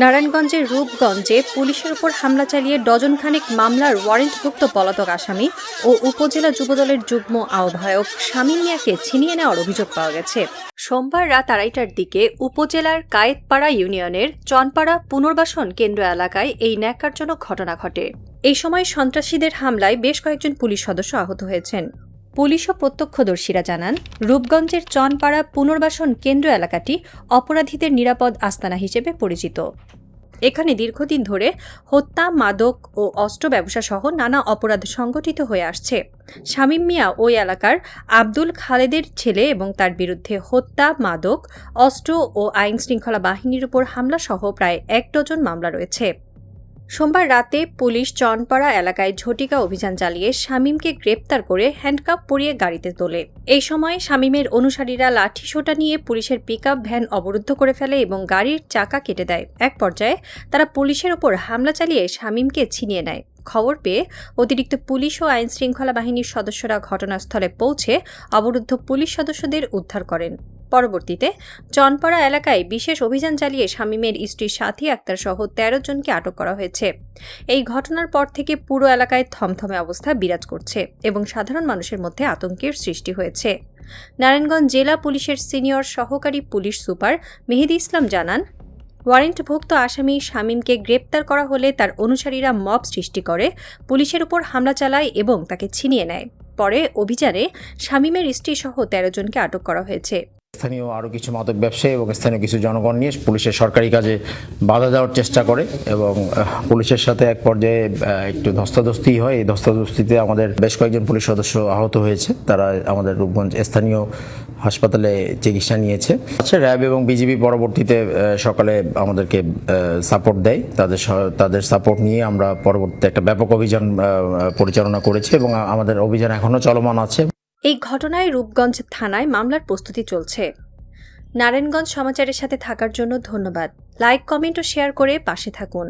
নারায়ণগঞ্জের রূপগঞ্জে পুলিশের উপর হামলা চালিয়ে ডজনখানেক মামলার ওয়ারেন্টভুক্ত পলাতক আসামি ও উপজেলা যুবদলের যুগ্ম আহ্বায়ক শামীম মিয়াকে ছিনিয়ে নেওয়ার অভিযোগ পাওয়া গেছে। সোমবার রাত 2:30টার দিকে উপজেলার কায়েতপাড়া ইউনিয়নের চনপাড়া পুনর্বাসন কেন্দ্র এলাকায় এই ন্যাক্কারজনক ঘটনা ঘটে। এই সময় সন্ত্রাসীদের হামলায় বেশ কয়েকজন পুলিশ সদস্য আহত হয়েছেন। পুলিশ ও প্রত্যক্ষদর্শীরা জানান, রূপগঞ্জের চনপাড়া পুনর্বাসন কেন্দ্র এলাকাটি অপরাধীদের নিরাপদ আস্তানা হিসেবে পরিচিত। এখানে দীর্ঘদিন ধরে হত্যা, মাদক ও অস্ত্র ব্যবসা সহ নানা অপরাধ সংগঠিত হয়ে আসছে। শামীম মিয়া ওই এলাকার আব্দুল খালেদের ছেলে এবং তার বিরুদ্ধে হত্যা, মাদক, অস্ত্র ও আইন শৃঙ্খলা বাহিনীর উপর হামলা সহ প্রায় 1 ডজন মামলা রয়েছে। সোমবার রাতে পুলিশ চনপাড়া এলাকায় ঝটিকা অভিযান চালিয়ে শামীমকে গ্রেপ্তার করে হ্যান্ডকাপ পরিয়ে গাড়িতে তোলে। এই সময় শামীমের অনুসারীরা লাঠিসোঁটা নিয়ে পুলিশের পিকআপ ভ্যান অবরুদ্ধ করে ফেলে এবং গাড়ির চাকা কেটে দেয়। এক পর্যায়ে তারা পুলিশের ওপর হামলা চালিয়ে শামীমকে ছিনিয়ে নেয়। খবর পেয়ে অতিরিক্ত পুলিশ ও আইন শৃঙ্খলা বাহিনীর সদস্যরা ঘটনাস্থলে পৌঁছে অবরুদ্ধ পুলিশ সদস্যদের উদ্ধার করেন। পরবর্তীতে চনপাড়া এলাকায় বিশেষ অভিযান চালিয়ে শামীমের স্ত্রী সাথী আক্তার সহ 13 জনকে আটক করা হয়েছে। এই ঘটনার পর থেকে পুরো এলাকায় থমথমে অবস্থা বিরাজ করছে এবং সাধারণ মানুষের মধ্যে আতঙ্কের সৃষ্টি হয়েছে। নারায়ণগঞ্জ জেলা পুলিশের সিনিয়র সহকারী পুলিশ সুপার মেহেদী ইসলাম জানান, ওয়ারেন্টভুক্ত আসামি শামীমকে গ্রেপ্তার করা হলে তার অনুসারীরা মব সৃষ্টি করে পুলিশের উপর হামলা চালায় এবং তাকে ছিনিয়ে নেয়। পরে অভিযানে শামীমের স্ত্রী সহ 13 জনকে আটক করা হয়েছে। স্থানীয় আরও কিছু মাদক ব্যবসায়ী এবং স্থানীয় কিছু জনগণ নিয়ে পুলিশের সরকারি কাজে বাধা দেওয়ার চেষ্টা করে এবং পুলিশের সাথে এক পর্যায়ে একটু ধস্তাধস্তি হয়। এই ধস্তাধস্তিতে আমাদের বেশ কয়েকজন পুলিশ সদস্য আহত হয়েছে। তারা আমাদের রূপগঞ্জ স্থানীয় হাসপাতালে চিকিৎসা নিয়েছে। আচ্ছা, র্যাব এবং বিজিবি পরবর্তীতে সকালে আমাদেরকে সাপোর্ট দেয়। তাদের সাপোর্ট নিয়ে আমরা পরবর্তীতে একটা ব্যাপক অভিযান পরিচালনা করেছি এবং আমাদের অভিযান এখনও চলমান আছে। এই ঘটনায় রূপগঞ্জ থানায় মামলার প্রস্তুতি চলছে। নারায়ণগঞ্জ সমাচারের সাথে থাকার জন্য ধন্যবাদ। লাইক, কমেন্ট ও শেয়ার করে পাশে থাকুন।